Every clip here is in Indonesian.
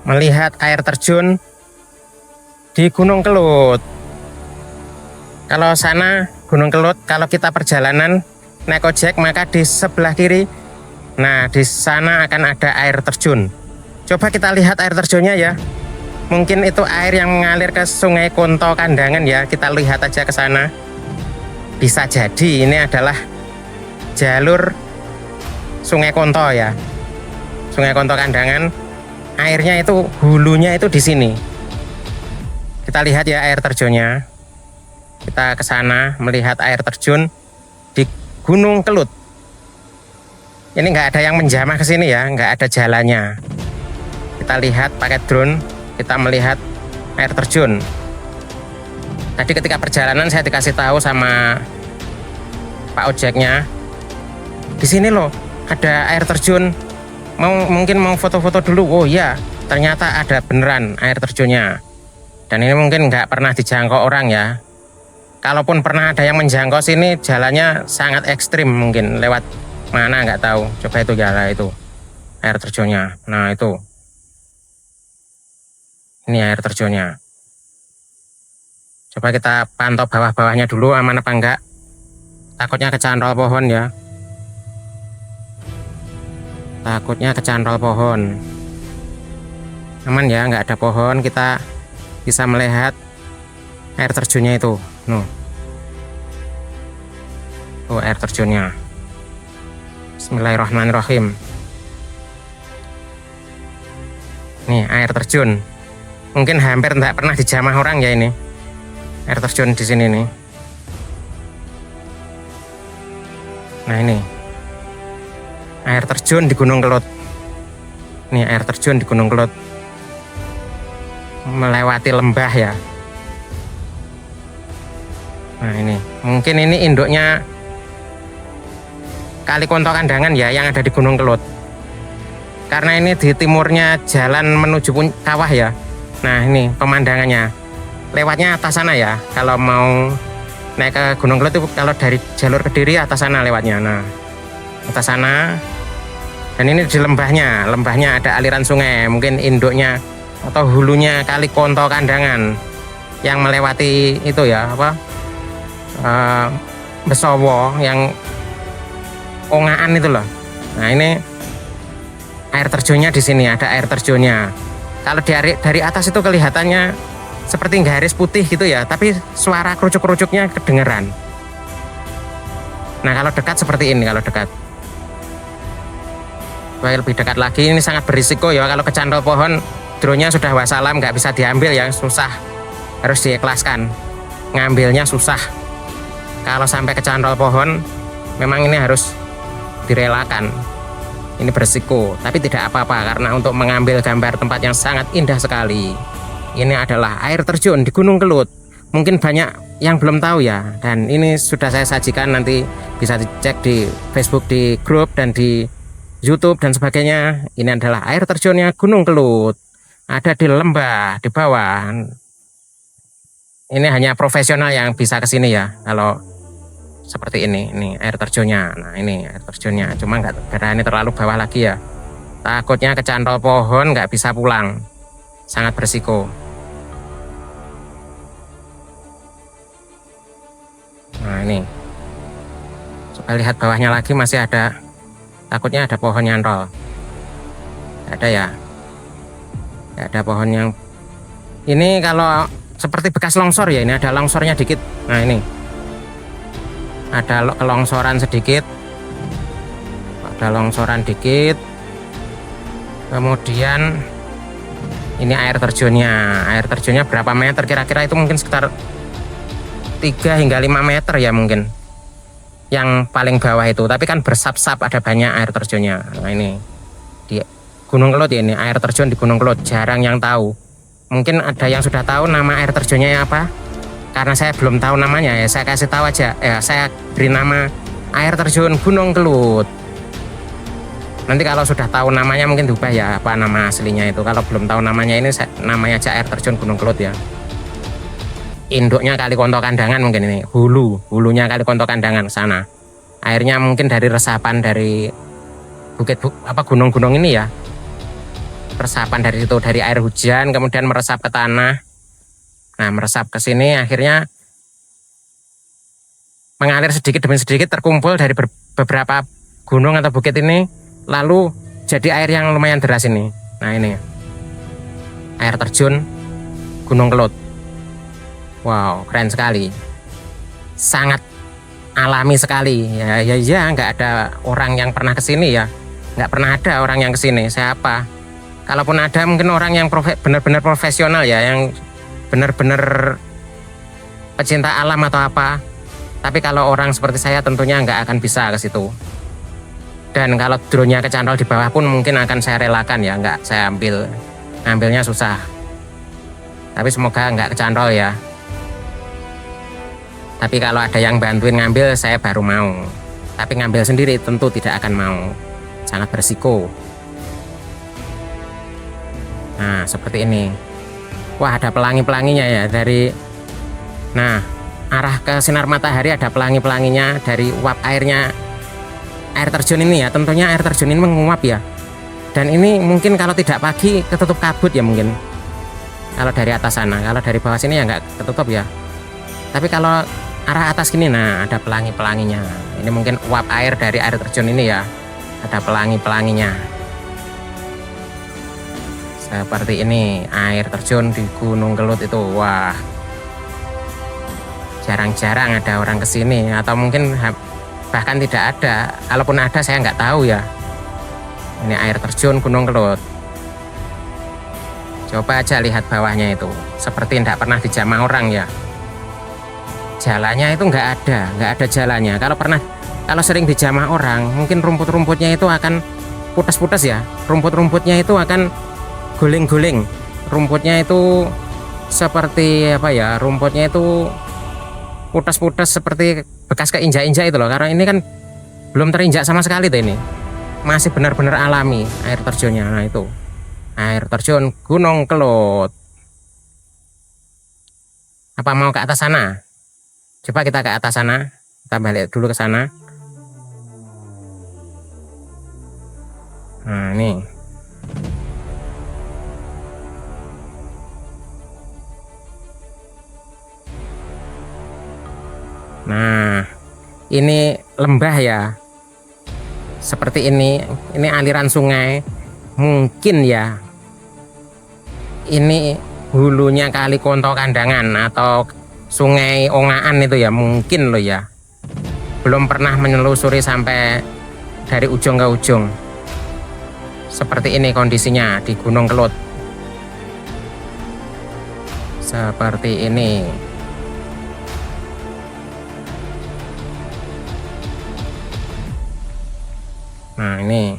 melihat air terjun di Gunung Kelut. Kalau sana Gunung Kelut, kalau kita perjalanan naik ojek maka di sebelah kiri, nah di sana akan ada air terjun. Coba kita lihat air terjunnya ya. Mungkin itu air yang mengalir ke Sungai Konto Kandangan ya. Kita lihat aja ke sana. Bisa jadi ini adalah jalur Sungai Konto ya. Sungai Konto Kandangan. Airnya itu hulunya itu di sini. Kita lihat ya air terjunnya. Kita ke sana melihat air terjun di Gunung Kelut. Ini nggak ada yang menjamah ke sini ya, nggak ada jalannya. Kita lihat pakai drone, kita melihat air terjun. Tadi ketika perjalanan saya dikasih tahu sama Pak ojeknya, di sini loh ada air terjun. Mungkin mau foto-foto dulu. Oh iya, ternyata ada beneran air terjunnya. Dan ini mungkin nggak pernah dijangkau orang ya. Kalaupun pernah ada yang menjangkau sini, jalannya sangat ekstrim, mungkin lewat mana nggak tahu. Coba itu jalan itu air terjunnya. Nah itu, ini air terjunnya. Coba kita pantau bawah-bawahnya dulu, aman apa enggak. Takutnya kecantol pohon ya. Takutnya kecantol pohon. Aman ya, nggak ada pohon. Kita bisa melihat air terjunnya itu. Tuh air terjunnya. Bismillahirrahmanirrahim. Nih air terjun. Mungkin hampir tidak pernah dijamah orang ya ini. Air terjun di sini nih. Nah ini air terjun di Gunung Kelut. Nih air terjun di Gunung Kelut. Melewati lembah ya. Nah ini mungkin ini induknya Kali Konto Kandangan ya, yang ada di Gunung Kelut. Karena ini di timurnya jalan menuju kawah ya. Nah ini pemandangannya. Lewatnya atas sana ya. Kalau mau naik ke Gunung Kelut itu kalau dari jalur Kediri atas sana lewatnya. Nah atas sana. Dan ini di lembahnya. Lembahnya ada aliran sungai. Mungkin induknya atau hulunya Kali Konto Kandangan yang melewati itu ya apa? Besowo yang Ongaan itu loh. Nah ini air terjunnya di sini, ada air terjunnya. Kalau dari atas itu kelihatannya seperti garis putih gitu ya, tapi suara kerucuk-kerucuknya kedengeran. Nah kalau dekat seperti ini, kalau dekat. Lebih dekat lagi, ini sangat berisiko ya. Kalau kecantol pohon, drone-nya sudah wassalam, nggak bisa diambil ya, susah. Harus diikhlaskan. Ngambilnya susah. Kalau sampai kecantol pohon, memang ini harus direlakan. Ini berisiko, tapi tidak apa-apa karena untuk mengambil gambar tempat yang sangat indah sekali. Ini adalah air terjun di Gunung Kelut. Mungkin banyak yang belum tahu ya, dan ini sudah saya sajikan, nanti bisa dicek di Facebook, di grup, dan di YouTube dan sebagainya. Ini adalah air terjunnya Gunung Kelut. Ada di lembah di bawah. Ini hanya profesional yang bisa ke sini ya. Kalau seperti ini air terjunnya. Nah ini air terjunnya, cuma nggak berani terlalu bawah lagi ya, takutnya kecantol pohon nggak bisa pulang, sangat berisiko. Nah ini coba lihat bawahnya lagi, masih ada, takutnya ada pohon nyantol. Nggak ada ya, nggak ada pohon yang ini. Kalau seperti bekas longsor ya, ini ada longsornya dikit. Nah ini ada kelongsoran sedikit, ada longsoran dikit. Kemudian ini air terjunnya berapa meter kira-kira, itu mungkin sekitar 3 hingga 5 meter ya mungkin yang paling bawah itu, tapi kan bersap-sap, ada banyak air terjunnya. Nah ini di Gunung Kelut ya, ini air terjun di Gunung Kelut, jarang yang tahu. Mungkin ada yang sudah tahu nama air terjunnya apa. Karena saya belum tahu namanya ya, saya kasih tahu aja ya, saya beri nama air terjun Gunung Kelut. Nanti kalau sudah tahu namanya mungkin diubah ya apa nama aslinya itu. Kalau belum tahu namanya, ini namanya aja air terjun Gunung Kelut ya. Induknya Kali Konto Kandangan mungkin ini, hulunya Kali Konto Kandangan sana. Airnya mungkin dari resapan dari gunung-gunung ini ya. resapan dari situ, dari air hujan kemudian meresap ke tanah. Nah, meresap ke sini akhirnya mengalir sedikit demi sedikit, terkumpul dari beberapa gunung atau bukit ini, lalu jadi air yang lumayan deras ini. Nah, ini air terjun Gunung Kelud. Wow, keren sekali, sangat alami sekali ya. Nggak ada orang yang pernah kesini ya, nggak pernah ada orang yang kesini. Siapa? Kalaupun ada, mungkin orang yang benar-benar profesional ya, yang benar-benar pecinta alam atau apa. Tapi kalau orang seperti saya tentunya nggak akan bisa ke situ. Dan kalau drone-nya kecantol di bawah pun mungkin akan saya relakan ya, nggak saya ambil. Ngambilnya susah. Tapi semoga nggak kecantol ya. Tapi kalau ada yang bantuin ngambil, saya baru mau. Tapi ngambil sendiri tentu tidak akan mau. Sangat berisiko. Nah, seperti ini. Wah, ada pelangi-pelanginya ya dari... Nah, arah ke sinar matahari ada pelangi-pelanginya dari uap airnya. Air terjun ini ya, tentunya air terjun ini menguap ya. Dan ini mungkin kalau tidak pagi ketutup kabut ya mungkin. Kalau dari atas sana, kalau dari bawah sini ya nggak ketutup ya. Tapi kalau arah atas gini, nah ada pelangi-pelanginya. Ini mungkin uap air dari air terjun ini ya. Ada pelangi-pelanginya. Seperti ini air terjun di Gunung Kelud itu. Wah, jarang-jarang ada orang kesini, atau mungkin bahkan tidak ada. Kalaupun ada saya nggak tahu ya. Ini air terjun Gunung Kelud. Coba aja lihat bawahnya itu, seperti tidak pernah dijamah orang ya. Jalannya itu nggak ada jalannya. Kalau sering dijamah orang, mungkin rumput-rumputnya itu akan putus-putus ya. Rumput-rumputnya itu akan guling-guling. Rumputnya itu seperti apa ya? Rumputnya itu putus-putus seperti bekas keinjak-injak itu loh. Karena ini kan belum terinjak sama sekali tuh ini. Masih benar-benar alami air terjunnya. Nah, itu air terjun Gunung Kelud. Apa mau ke atas sana? Coba kita ke atas sana. Kita balik dulu ke sana. Nah, ini. Nah, ini lembah ya. Seperti ini aliran sungai. Mungkin ya. Ini hulunya Kali Konto Kandangan atau Sungai Ongaan itu ya, mungkin loh ya. Belum pernah menelusuri sampai dari ujung ke ujung. Seperti ini kondisinya di Gunung Kelud. Seperti ini. Nah, ini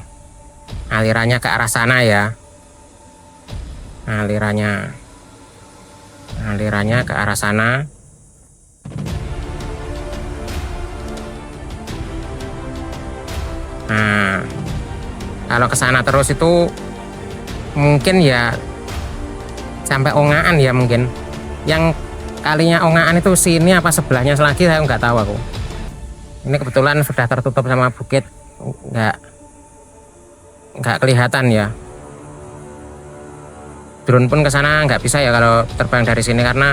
alirannya ke arah sana ya. Alirannya ke arah sana. Nah, kalau ke sana terus itu mungkin ya sampai Ongaan ya mungkin. Yang kalinya Ongaan itu sini apa sebelahnya lagi saya nggak tahu aku. Ini kebetulan sudah tertutup sama bukit, nggak kelihatan ya. Drone pun ke sana nggak bisa ya kalau terbang dari sini karena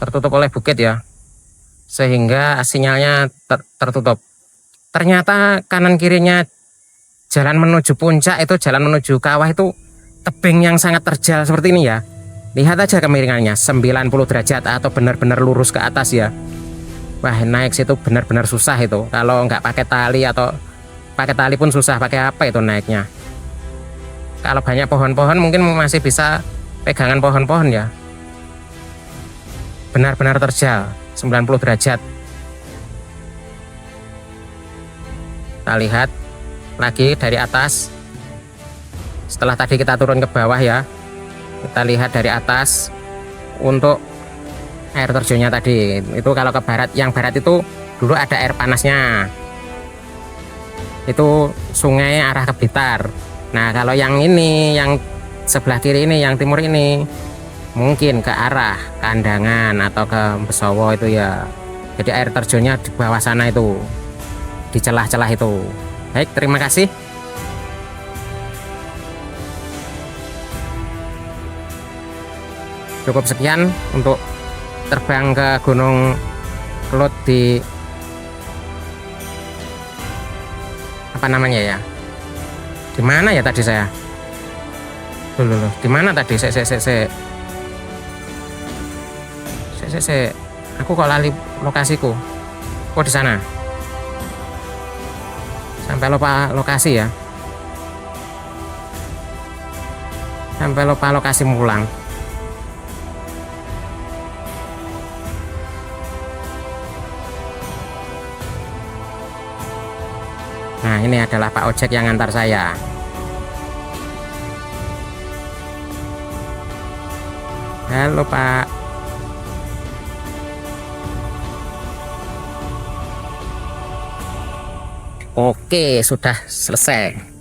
tertutup oleh bukit ya, sehingga sinyalnya tertutup. Ternyata kanan kirinya jalan menuju puncak itu, jalan menuju kawah itu tebing yang sangat terjal seperti ini ya. Lihat aja kemiringannya 90 derajat atau benar-benar lurus ke atas ya. Wah, naik situ benar-benar susah itu. Kalau nggak pakai tali atau pakai tali pun susah, pakai apa itu naiknya. Kalau banyak pohon-pohon mungkin masih bisa pegangan pohon-pohon ya. Benar-benar terjal 90 derajat. Kita lihat lagi dari atas. Setelah tadi kita turun ke bawah ya, kita lihat dari atas untuk air terjunnya tadi. Itu kalau ke barat, yang barat itu dulu ada air panasnya. Itu sungai arah ke Blitar. Nah, kalau yang ini, yang sebelah kiri ini, yang timur ini, mungkin ke arah Kandangan atau ke Besowo itu ya. Jadi air terjunnya di bawah sana itu, di celah-celah itu. Baik, terima kasih. Cukup sekian untuk terbang ke Gunung Kelut di apa namanya ya? Di mana ya tadi saya? Loh, di mana tadi? Aku kok lali lokasiku. Oh, di sana. Sampai lupa lokasi ya. Sampai lupa lokasi pulang. Nah, ini adalah Pak Ojek yang ngantar saya. Halo Pak. Oke, sudah selesai.